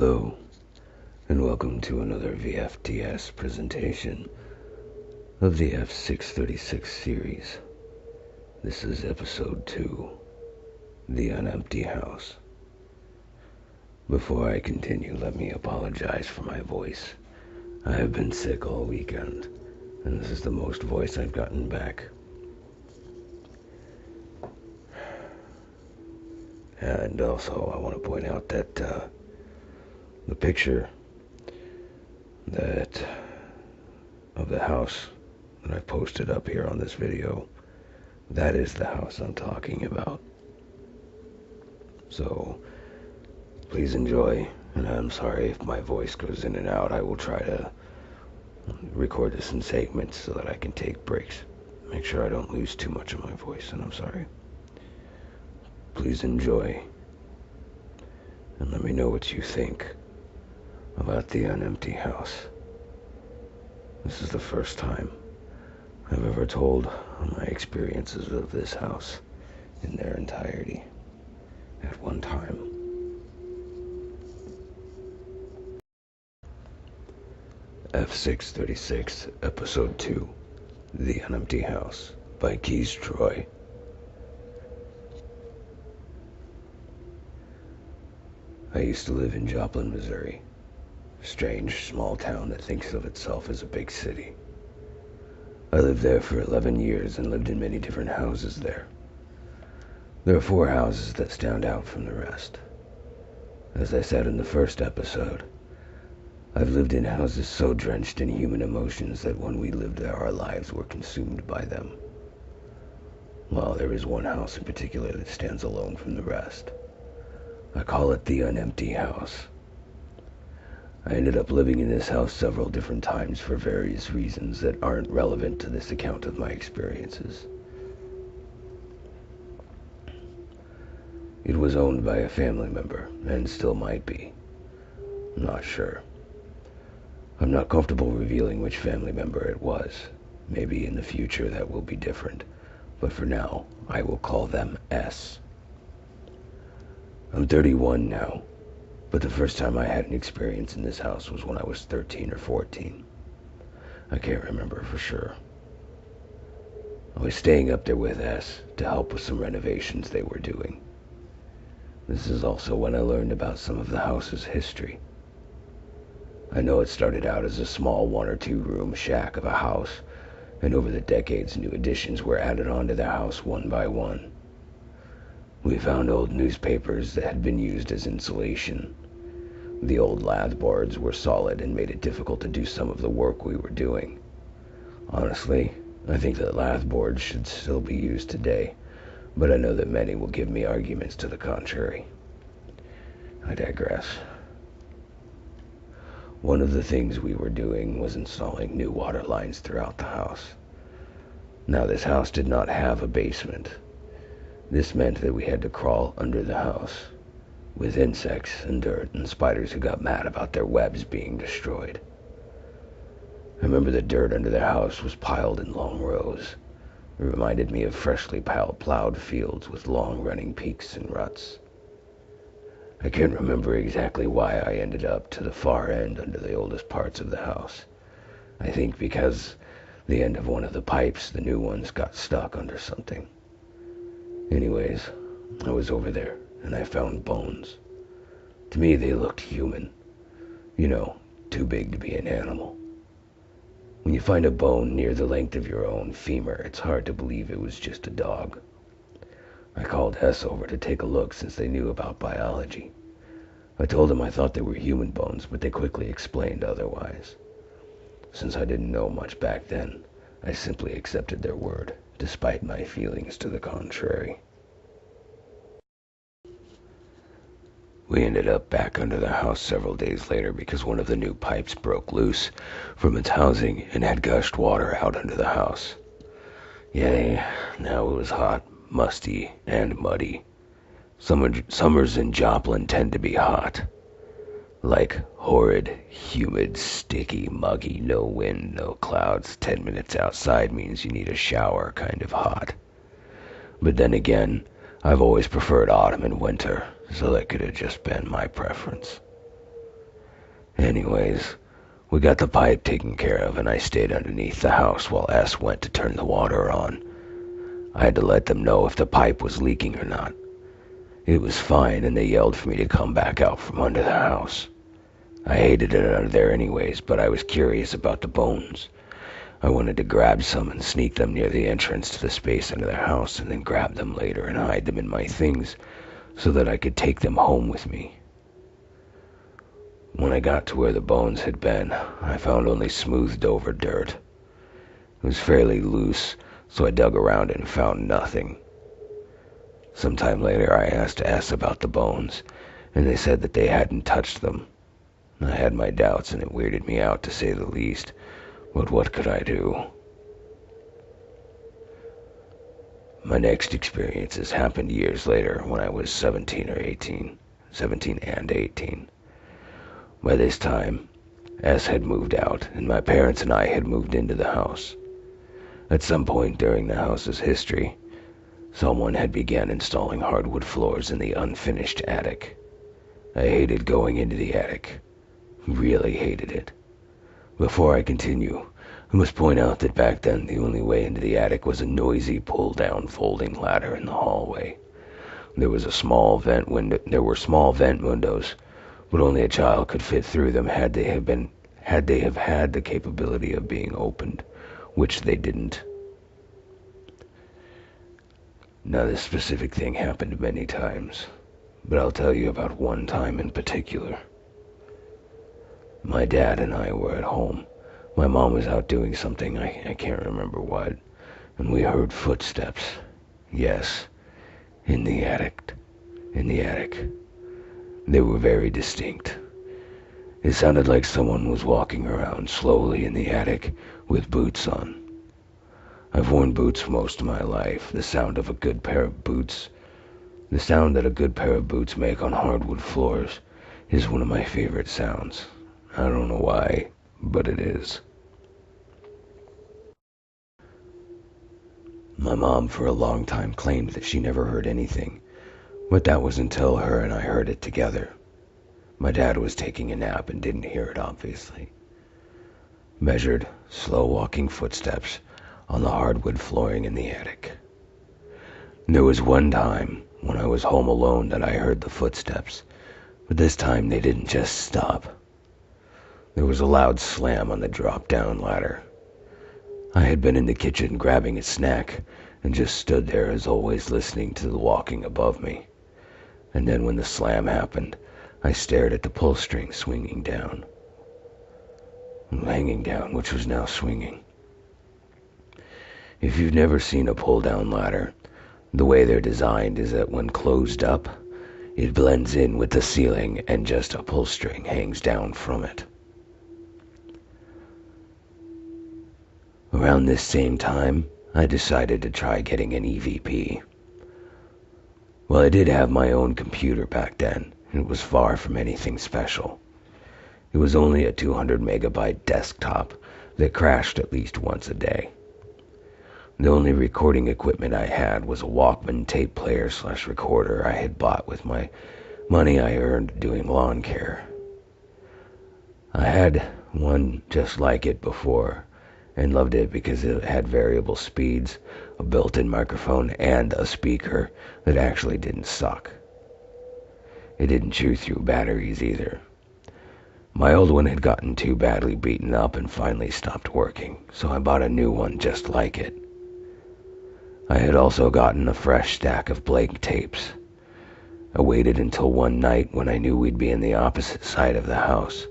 Hello, and welcome to another VFTS presentation of the F636 series. This is episode 2, The Unempty House. Before I continue, let me apologize for my voice. I have been sick all weekend, and this is the most voice I've gotten back. And also, I want to point out that the picture of the house that I posted up here on this video, that is the house I'm talking about. So please enjoy, and I'm sorry if my voice goes in and out. I will try to record this in segments so that I can take breaks. Make sure I don't lose too much of my voice, and I'm sorry. Please enjoy, and let me know what you think about the Unempty House. This is the first time I've ever told my experiences of this house in their entirety at one time. F636, Episode 2, The Unempty House, by Keys Troy. I used to live in Joplin, Missouri. A strange, small town that thinks of itself as a big city. I lived there for 11 years and lived in many different houses there. There are 4 houses that stand out from the rest. As I said in the first episode, I've lived in houses so drenched in human emotions that when we lived there, our lives were consumed by them. While there is one house in particular that stands alone from the rest. I call it the Unempty House. I ended up living in this house several different times for various reasons that aren't relevant to this account of my experiences. It was owned by a family member, and still might be. I'm not sure. I'm not comfortable revealing which family member it was. Maybe in the future that will be different, but for now, I will call them S. I'm 31 now, but the first time I had an experience in this house was when I was 13 or 14. I can't remember for sure. I was staying up there with S to help with some renovations they were doing. This is also when I learned about some of the house's history. I know it started out as a small 1 or 2 room shack of a house, and over the decades new additions were added onto the house one by one. We found old newspapers that had been used as insulation. The old lath boards were solid and made it difficult to do some of the work we were doing. Honestly, I think that lath boards should still be used today, but I know that many will give me arguments to the contrary. I digress. One of the things we were doing was installing new water lines throughout the house. Now, this house did not have a basement. This meant that we had to crawl under the house, with insects and dirt and spiders who got mad about their webs being destroyed. I remember the dirt under the house was piled in long rows. It reminded me of freshly plowed fields with long running peaks and ruts. I can't remember exactly why I ended up to the far end under the oldest parts of the house. I think because the end of one of the pipes, the new ones, got stuck under something. Anyways, I was over there, and I found bones. To me, they looked human. You know, too big to be an animal. When you find a bone near the length of your own femur, it's hard to believe it was just a dog. I called Hess over to take a look since they knew about biology. I told them I thought they were human bones, but they quickly explained otherwise. Since I didn't know much back then, I simply accepted their word, despite my feelings to the contrary. We ended up back under the house several days later because one of the new pipes broke loose from its housing and had gushed water out under the house. Yay, now it was hot, musty, and muddy. Summers in Joplin tend to be hot. Like horrid, humid, sticky, muggy, no wind, no clouds, 10 minutes outside means you need a shower kind of hot. But then again, I've always preferred autumn and winter, so that could have just been my preference. Anyways, we got the pipe taken care of, and I stayed underneath the house while S went to turn the water on. I had to let them know if the pipe was leaking or not. It was fine, and they yelled for me to come back out from under the house. I hated it under there anyways, but I was curious about the bones. I wanted to grab some and sneak them near the entrance to the space under the house, and then grab them later and hide them in my things so that I could take them home with me. When I got to where the bones had been, I found only smoothed over dirt. It was fairly loose, so I dug around and found nothing. Sometime later I asked S about the bones, and they said that they hadn't touched them. I had my doubts, and it weirded me out to say the least, but what could I do? My next experiences happened years later when I was 17 or 18. 17 and 18. By this time, S had moved out, and my parents and I had moved into the house. At some point during the house's history, someone had begun installing hardwood floors in the unfinished attic. I hated going into the attic. Really hated it. Before I continue, I must point out that back then the only way into the attic was a noisy pull-down folding ladder in the hallway. There were small vent windows, but only a child could fit through them had they have had the capability of being opened, which they didn't. Now, this specific thing happened many times, but I'll tell you about one time in particular. My dad and I were at home. My mom was out doing something, I can't remember what, and we heard footsteps. Yes, in the attic. They were very distinct. It sounded like someone was walking around slowly in the attic with boots on. I've worn boots most of my life. The sound that a good pair of boots make on hardwood floors is one of my favorite sounds. I don't know why, but it is. My mom for a long time claimed that she never heard anything, but that was until her and I heard it together. My dad was taking a nap and didn't hear it, obviously. Measured, slow-walking footsteps on the hardwood flooring in the attic. There was one time when I was home alone that I heard the footsteps, but this time they didn't just stop. There was a loud slam on the drop-down ladder. I had been in the kitchen grabbing a snack and just stood there as always listening to the walking above me. And then when the slam happened, I stared at the pull string hanging down, which was now swinging. If you've never seen a pull-down ladder, the way they're designed is that when closed up, it blends in with the ceiling and just a pull string hangs down from it. Around this same time, I decided to try getting an EVP. Well, I did have my own computer back then, and it was far from anything special. It was only a 200 megabyte desktop that crashed at least once a day. The only recording equipment I had was a Walkman tape player / recorder I had bought with my money I earned doing lawn care. I had one just like it before, and loved it because it had variable speeds, a built-in microphone, and a speaker that actually didn't suck. It didn't chew through batteries either. My old one had gotten too badly beaten up and finally stopped working, so I bought a new one just like it. I had also gotten a fresh stack of blank tapes. I waited until one night when I knew we'd be in the opposite side of the house,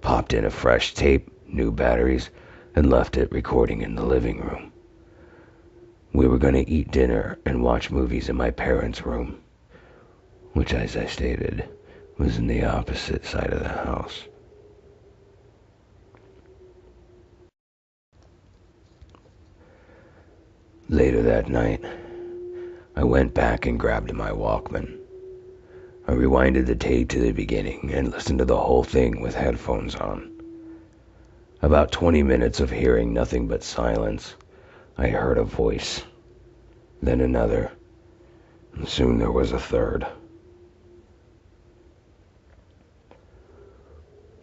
popped in a fresh tape, new batteries, and left it recording in the living room. We were going to eat dinner and watch movies in my parents' room, which, as I stated, was in the opposite side of the house. Later that night, I went back and grabbed my Walkman. I rewinded the tape to the beginning and listened to the whole thing with headphones on. About 20 minutes of hearing nothing but silence, I heard a voice, then another, and soon there was a third.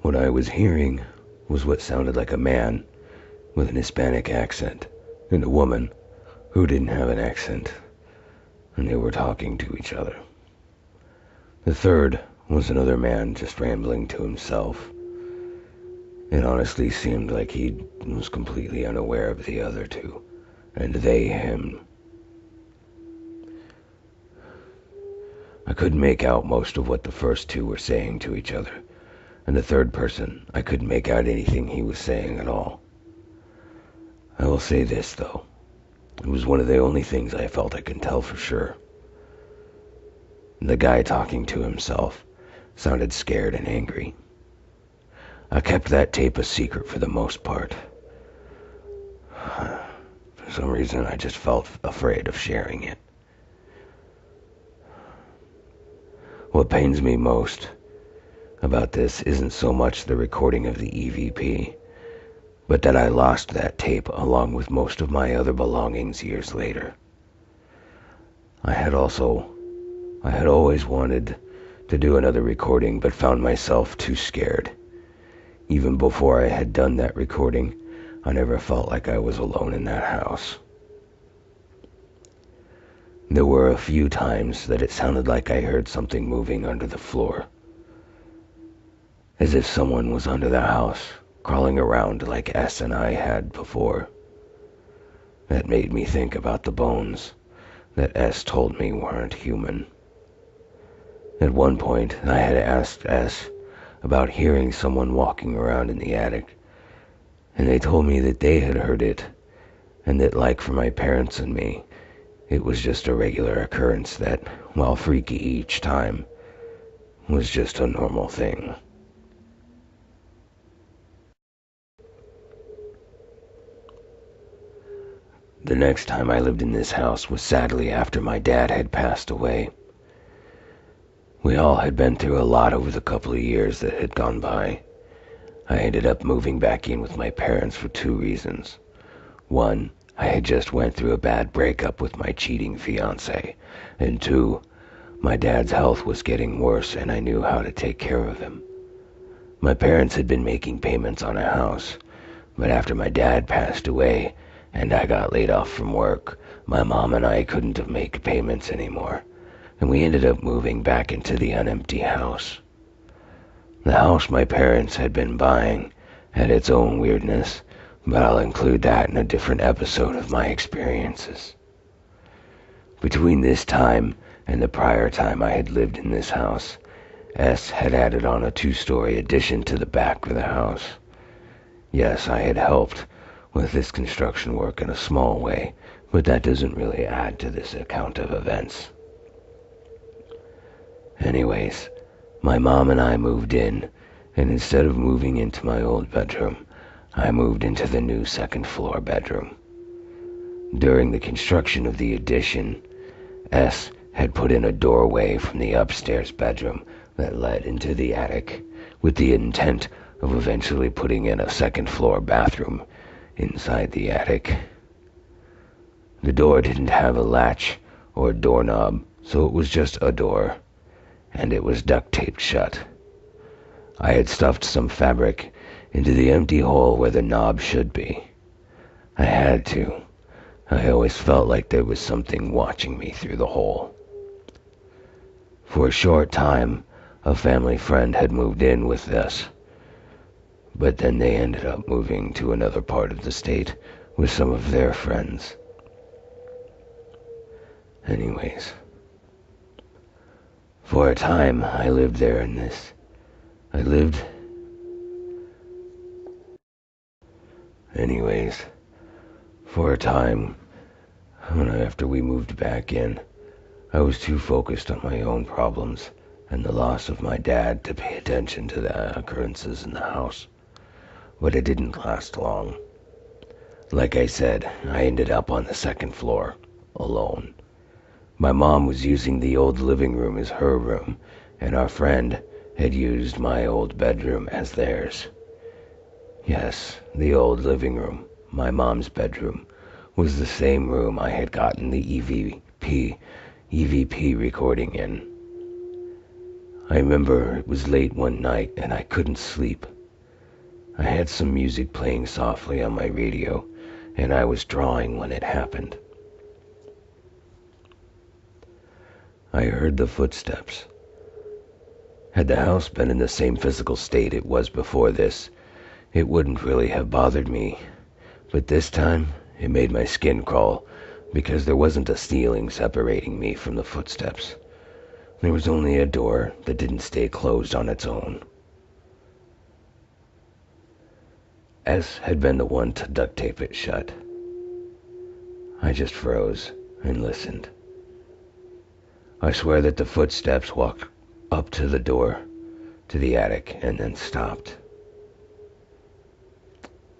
What I was hearing was what sounded like a man with an Hispanic accent and a woman who didn't have an accent, and they were talking to each other. The third was another man just rambling to himself. It honestly seemed like he was completely unaware of the other two, and they him. I couldn't make out most of what the first two were saying to each other, and the third person, I couldn't make out anything he was saying at all. I will say this, though. It was one of the only things I felt I could tell for sure. The guy talking to himself sounded scared and angry. I kept that tape a secret for the most part. For some reason, I just felt afraid of sharing it. What pains me most about this isn't so much the recording of the EVP, but that I lost that tape along with most of my other belongings years later. I had always wanted to do another recording, but found myself too scared. Even before I had done that recording, I never felt like I was alone in that house. There were a few times that it sounded like I heard something moving under the floor, as if someone was under the house, crawling around like S and I had before. That made me think about the bones that S told me weren't human. At one point, I had asked S about hearing someone walking around in the attic, and they told me that they had heard it, and that, like for my parents and me, it was just a regular occurrence that, while freaky each time, was just a normal thing. The next time I lived in this house was sadly after my dad had passed away. We all had been through a lot over the couple of years that had gone by. I ended up moving back in with my parents for two reasons. One, I had just went through a bad breakup with my cheating fiance, and two, my dad's health was getting worse and I knew how to take care of him. My parents had been making payments on a house, but after my dad passed away and I got laid off from work, my mom and I couldn't make payments anymore, and we ended up moving back into the Unempty house. The house my parents had been buying had its own weirdness, but I'll include that in a different episode of my experiences. Between this time and the prior time I had lived in this house, S had added on a 2-story addition to the back of the house. Yes, I had helped with this construction work in a small way, but that doesn't really add to this account of events. Anyways, my mom and I moved in, and instead of moving into my old bedroom, I moved into the new second-floor bedroom. During the construction of the addition, S had put in a doorway from the upstairs bedroom that led into the attic, with the intent of eventually putting in a second-floor bathroom inside the attic. The door didn't have a latch or doorknob, so it was just a door, and it was duct-taped shut. I had stuffed some fabric into the empty hole where the knob should be. I had to. I always felt like there was something watching me through the hole. For a short time, a family friend had moved in with us, but then they ended up moving to another part of the state with some of their friends. Anyways, for a time I lived there in this. For a time, after we moved back in, I was too focused on my own problems and the loss of my dad to pay attention to the occurrences in the house. But it didn't last long. Like I said, I ended up on the second floor, alone. My mom was using the old living room as her room, and our friend had used my old bedroom as theirs. Yes, the old living room, my mom's bedroom, was the same room I had gotten the EVP recording in. I remember it was late one night and I couldn't sleep. I had some music playing softly on my radio, and I was drawing when it happened. I heard the footsteps. Had the house been in the same physical state it was before this, it wouldn't really have bothered me. But this time, it made my skin crawl, because there wasn't a ceiling separating me from the footsteps. There was only a door that didn't stay closed on its own. S had been the one to duct tape it shut. I just froze and listened. I swear that the footsteps walked up to the door, to the attic, and then stopped.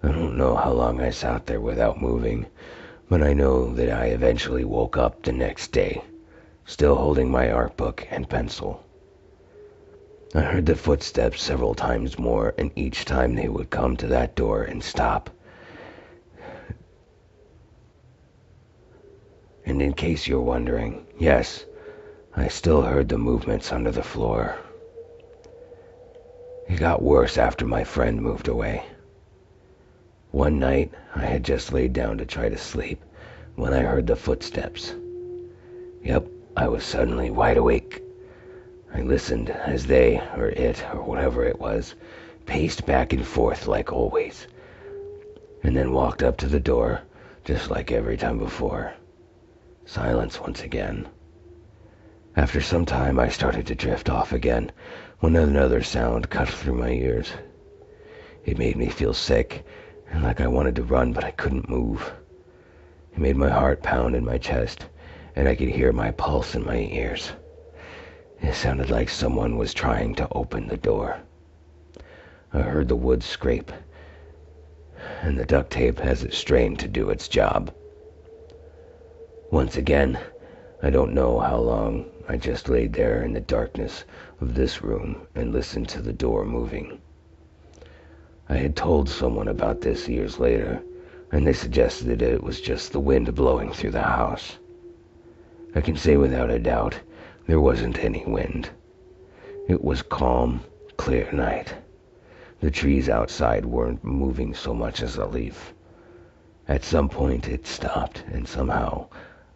I don't know how long I sat there without moving, but I know that I eventually woke up the next day, still holding my art book and pencil. I heard the footsteps several times more, and each time they would come to that door and stop. And in case you're wondering, yes, I still heard the movements under the floor. It got worse after my friend moved away. One night, I had just laid down to try to sleep when I heard the footsteps. Yep, I was suddenly wide awake. I listened as they, or it, or whatever it was, paced back and forth like always, and then walked up to the door, just like every time before. Silence once again. After some time, I started to drift off again, when another sound cut through my ears. It made me feel sick, and like I wanted to run, but I couldn't move. It made my heart pound in my chest, and I could hear my pulse in my ears. It sounded like someone was trying to open the door. I heard the wood scrape, and the duct tape as it strained to do its job. Once again, I don't know how long, I just laid there in the darkness of this room and listened to the door moving. I had told someone about this years later, and they suggested that it was just the wind blowing through the house. I can say without a doubt, there wasn't any wind. It was calm, clear night. The trees outside weren't moving so much as a leaf. At some point it stopped, and somehow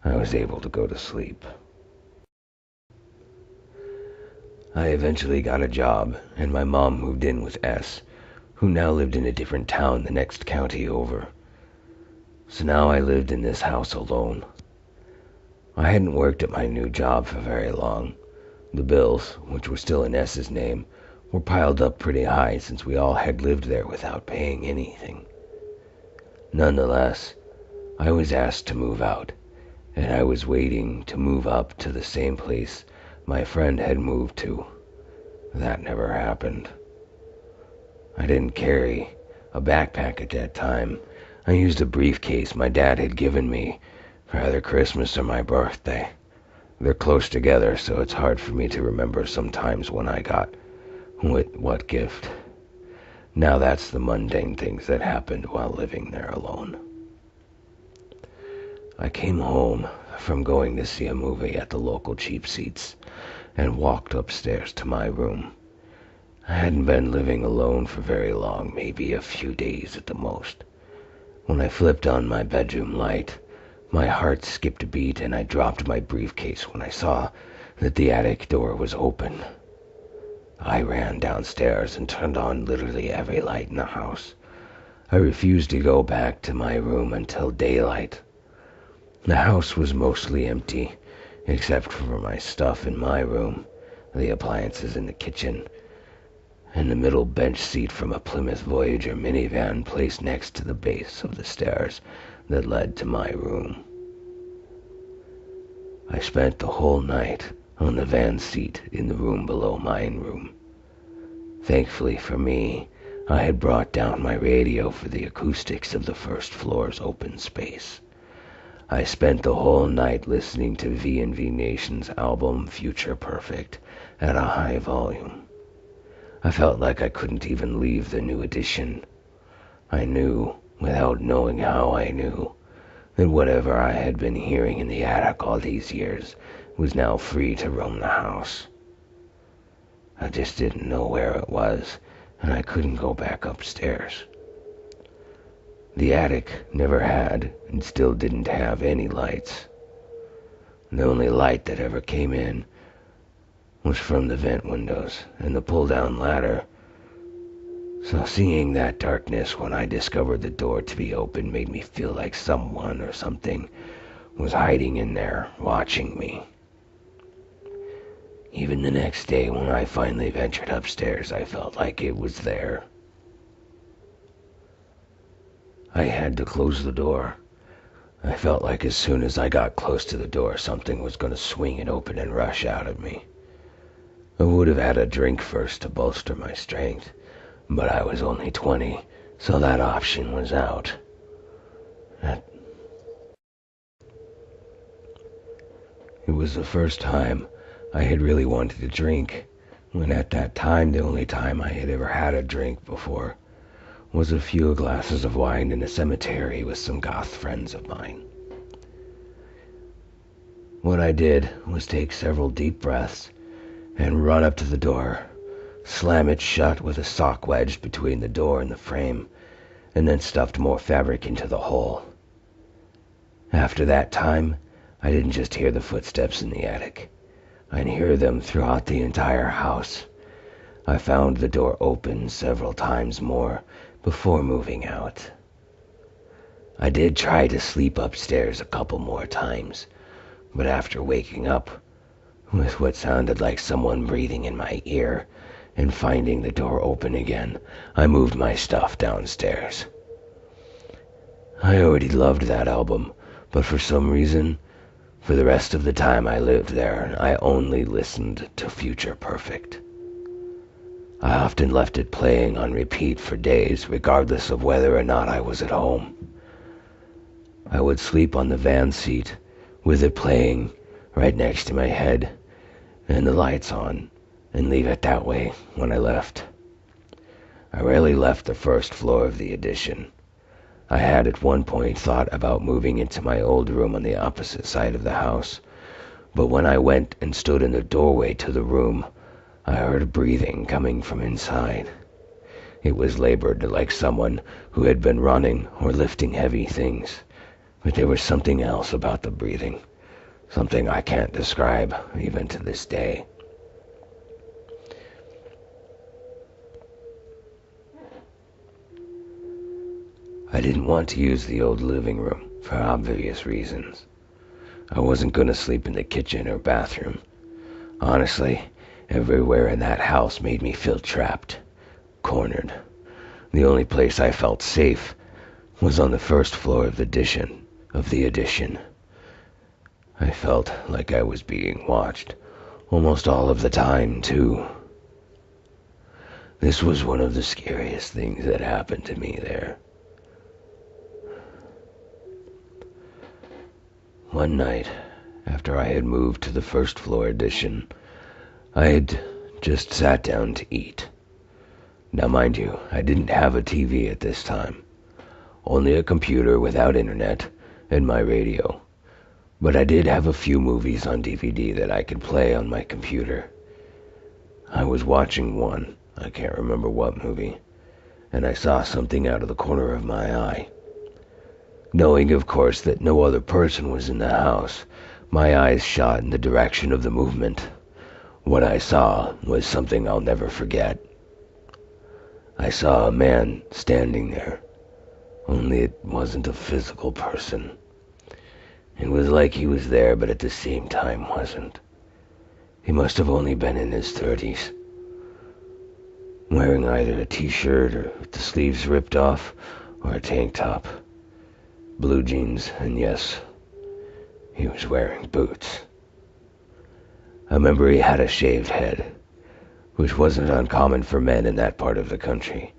I was able to go to sleep. I eventually got a job, and my mom moved in with S, who now lived in a different town the next county over. So now I lived in this house alone. I hadn't worked at my new job for very long. The bills, which were still in S's name, were piled up pretty high since we all had lived there without paying anything. Nonetheless, I was asked to move out, and I was waiting to move up to the same place my friend had moved to. That never happened. I didn't carry a backpack at that time. I used a briefcase my dad had given me for either Christmas or my birthday. They're close together, so it's hard for me to remember sometimes when I got what gift. Now that's the mundane things that happened while living there alone. I came home from going to see a movie at the local cheap seats and walked upstairs to my room. I hadn't been living alone for very long, maybe a few days at the most. When I flipped on my bedroom light, my heart skipped a beat and I dropped my briefcase when I saw that the attic door was open. I ran downstairs and turned on literally every light in the house. I refused to go back to my room until daylight. The house was mostly empty, except for my stuff in my room, the appliances in the kitchen, and the middle bench seat from a Plymouth Voyager minivan placed next to the base of the stairs that led to my room. I spent the whole night on the van seat in the room below my room. Thankfully for me, I had brought down my radio for the acoustics of the first floor's open space. I spent the whole night listening to V&V Nation's album Future Perfect at a high volume. I felt like I couldn't even leave the new edition. I knew, without knowing how I knew, that whatever I had been hearing in the attic all these years was now free to roam the house. I just didn't know where it was, and I couldn't go back upstairs. The attic never had and still didn't have any lights. The only light that ever came in was from the vent windows and the pull-down ladder. So seeing that darkness when I discovered the door to be open made me feel like someone or something was hiding in there, watching me. Even the next day when I finally ventured upstairs, I felt like it was there. I had to close the door. I felt like as soon as I got close to the door, something was going to swing it open and rush out at me. I would have had a drink first to bolster my strength, but I was only 20, so that option was out. It was the first time I had really wanted to drink, when at that time the only time I had ever had a drink before was a few glasses of wine in a cemetery with some goth friends of mine. What I did was take several deep breaths and run up to the door, slam it shut with a sock wedged between the door and the frame, and then stuffed more fabric into the hole. After that time, I didn't just hear the footsteps in the attic. I'd hear them throughout the entire house. I found the door open several times more before moving out. I did try to sleep upstairs a couple more times, but after waking up with what sounded like someone breathing in my ear and finding the door open again, I moved my stuff downstairs. I already loved that album, but for some reason, for the rest of the time I lived there, I only listened to Future Perfect. I often left it playing on repeat for days, regardless of whether or not I was at home. I would sleep on the van seat with it playing right next to my head and the lights on, and leave it that way when I left. I rarely left the first floor of the addition. I had at one point thought about moving into my old room on the opposite side of the house, but when I went and stood in the doorway to the room, I heard breathing coming from inside. It was labored like someone who had been running or lifting heavy things, but there was something else about the breathing, something I can't describe even to this day. I didn't want to use the old living room for obvious reasons. I wasn't going to sleep in the kitchen or bathroom. Honestly, everywhere in that house made me feel trapped, cornered. The only place I felt safe was on the first floor of the addition. I felt like I was being watched, almost all of the time, too. This was one of the scariest things that happened to me there. One night, after I had moved to the first floor addition, I had just sat down to eat. Now mind you, I didn't have a TV at this time, only a computer without internet and my radio. But I did have a few movies on DVD that I could play on my computer. I was watching one, I can't remember what movie, and I saw something out of the corner of my eye. Knowing, of course, that no other person was in the house, my eyes shot in the direction of the movement. What I saw was something I'll never forget. I saw a man standing there, only it wasn't a physical person. It was like he was there, but at the same time wasn't. He must have only been in his 30s, wearing either a t-shirt or with the sleeves ripped off, or a tank top, blue jeans, and yes, he was wearing boots. I remember he had a shaved head, which wasn't uncommon for men in that part of the country,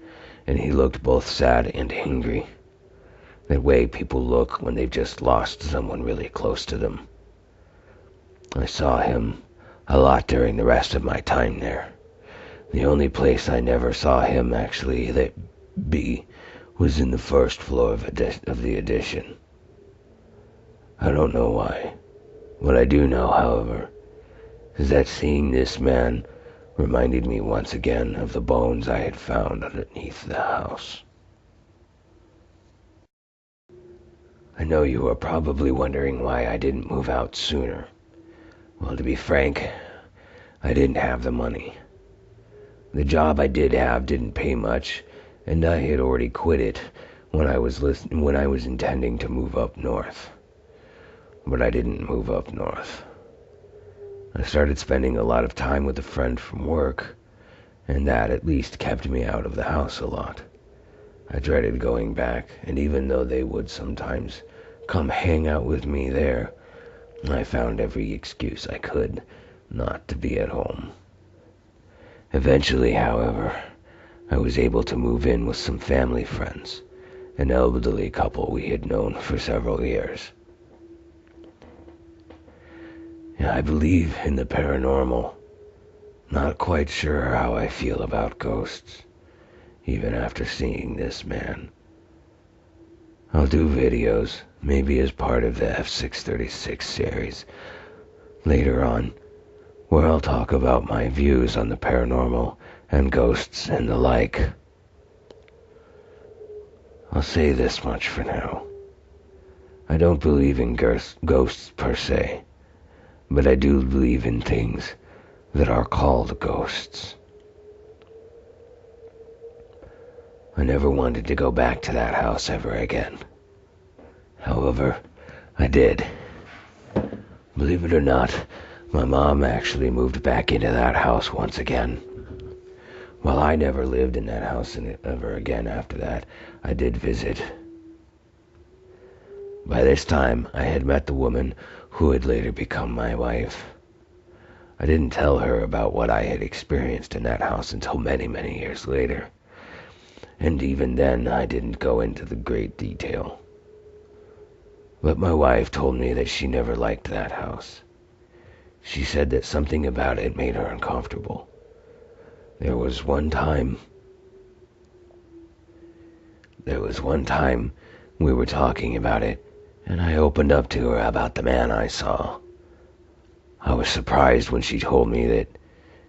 and he looked both sad and angry. That way people look when they've just lost someone really close to them. I saw him a lot during the rest of my time there. The only place I never saw him actually be was in the first floor of the addition. I don't know why. What I do know, however, is that seeing this man reminding me once again of the bones I had found underneath the house. I know you are probably wondering why I didn't move out sooner. Well, to be frank, I didn't have the money. The job I did have didn't pay much, and I had already quit it when I was intending to move up north. But I didn't move up north. I started spending a lot of time with a friend from work, and that at least kept me out of the house a lot. I dreaded going back, and even though they would sometimes come hang out with me there, I found every excuse I could not to be at home. Eventually, however, I was able to move in with some family friends, an elderly couple we had known for several years. I believe in the paranormal. Not quite sure how I feel about ghosts, even after seeing this man. I'll do videos, maybe as part of the F636 series, later on, where I'll talk about my views on the paranormal and ghosts and the like. I'll say this much for now. I don't believe in ghosts per se, but I do believe in things that are called ghosts. I never wanted to go back to that house ever again. However, I did. Believe it or not, my mom actually moved back into that house once again. While I never lived in that house ever again after that, I did visit. By this time, I had met the woman who had later become my wife. I didn't tell her about what I had experienced in that house until many, many years later. And even then, I didn't go into the great detail. But my wife told me that she never liked that house. She said that something about it made her uncomfortable. There was one time we were talking about it, and I opened up to her about the man I saw. I was surprised when she told me that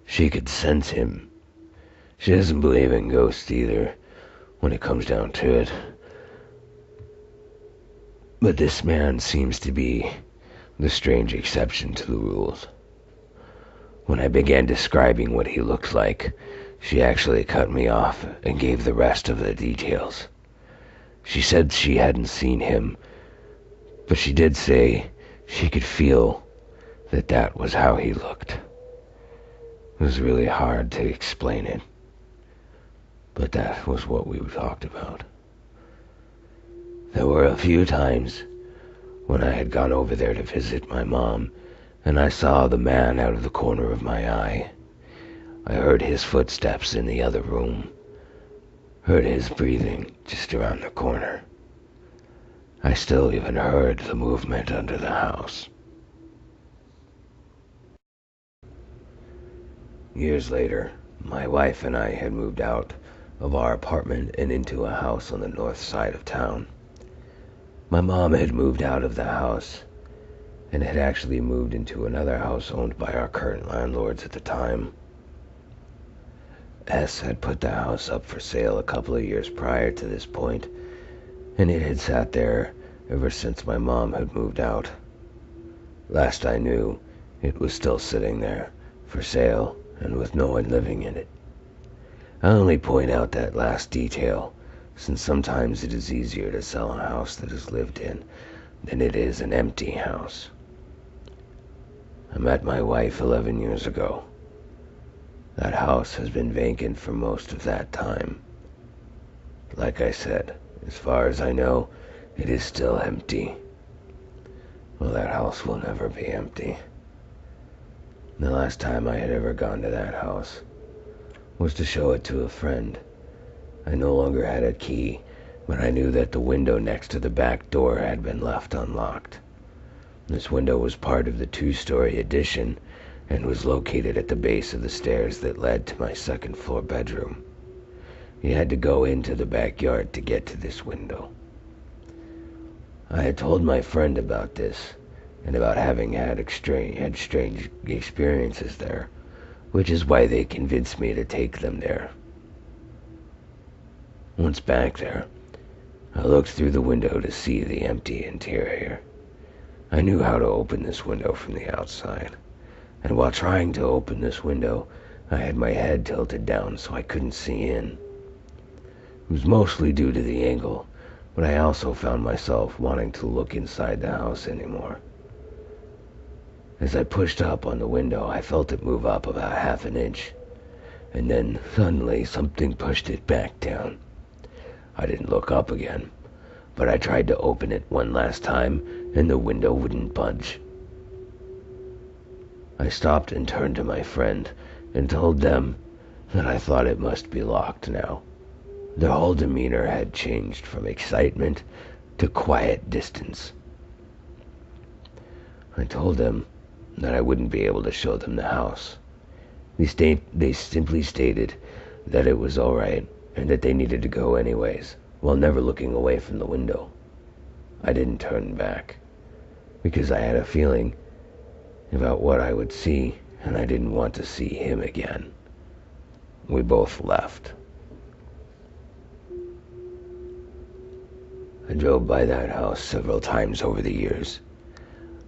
she could sense him. She doesn't believe in ghosts either, when it comes down to it. But this man seems to be the strange exception to the rules. When I began describing what he looked like, she actually cut me off and gave the rest of the details. She said she hadn't seen him, but she did say she could feel that was how he looked. It was really hard to explain it, but that was what we talked about. There were a few times when I had gone over there to visit my mom, and I saw the man out of the corner of my eye. I heard his footsteps in the other room, heard his breathing just around the corner. I still even heard the movement under the house. Years later, my wife and I had moved out of our apartment and into a house on the north side of town. My mom had moved out of the house and had actually moved into another house owned by our current landlords at the time. S had put the house up for sale a couple of years prior to this point, and it had sat there ever since my mom had moved out. Last I knew, it was still sitting there, for sale, and with no one living in it. I only point out that last detail, since sometimes it is easier to sell a house that is lived in than it is an empty house. I met my wife 11 years ago. That house has been vacant for most of that time. Like I said, as far as I know, it is still empty. Well, that house will never be empty. The last time I had ever gone to that house was to show it to a friend. I no longer had a key, but I knew that the window next to the back door had been left unlocked. This window was part of the two-story addition and was located at the base of the stairs that led to my second-floor bedroom. You had to go into the backyard to get to this window. I had told my friend about this and about having had strange experiences there, which is why they convinced me to take them there. Once back there, I looked through the window to see the empty interior. I knew how to open this window from the outside, and while trying to open this window, I had my head tilted down so I couldn't see in. It was mostly due to the angle, but I also found myself wanting to look inside the house anymore. As I pushed up on the window, I felt it move up about half an inch, and then suddenly something pushed it back down. I didn't look up again, but I tried to open it one last time, and the window wouldn't budge. I stopped and turned to my friend and told them that I thought it must be locked now. Their whole demeanor had changed from excitement to quiet distance. I told them that I wouldn't be able to show them the house. They simply stated that it was all right and that they needed to go anyways, while never looking away from the window. I didn't turn back, because I had a feeling about what I would see, and I didn't want to see him again. We both left. I drove by that house several times over the years.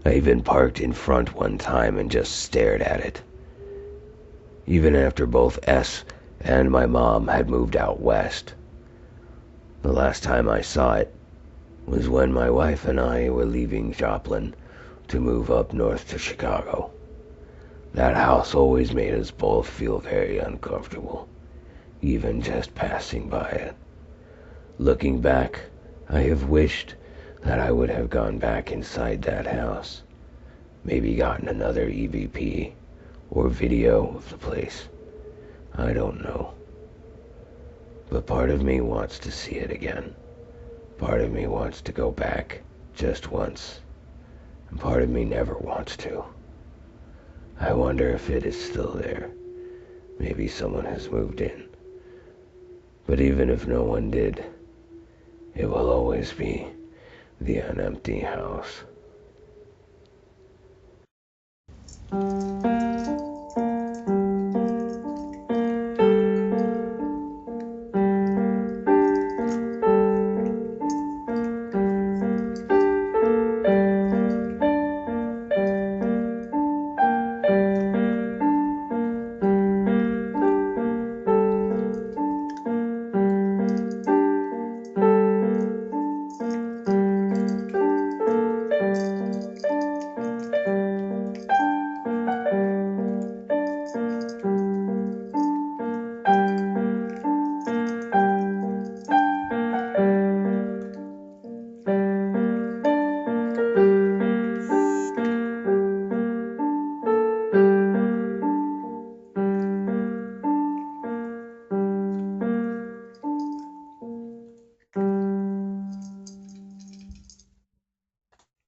I even parked in front one time and just stared at it. Even after both S and my mom had moved out west. The last time I saw it was when my wife and I were leaving Joplin to move up north to Chicago. That house always made us both feel very uncomfortable, even just passing by it. Looking back, I have wished that I would have gone back inside that house, maybe gotten another EVP or video of the place. I don't know. But part of me wants to see it again. Part of me wants to go back just once, and part of me never wants to. I wonder if it is still there. Maybe someone has moved in. But even if no one did, it will always be the unempty house.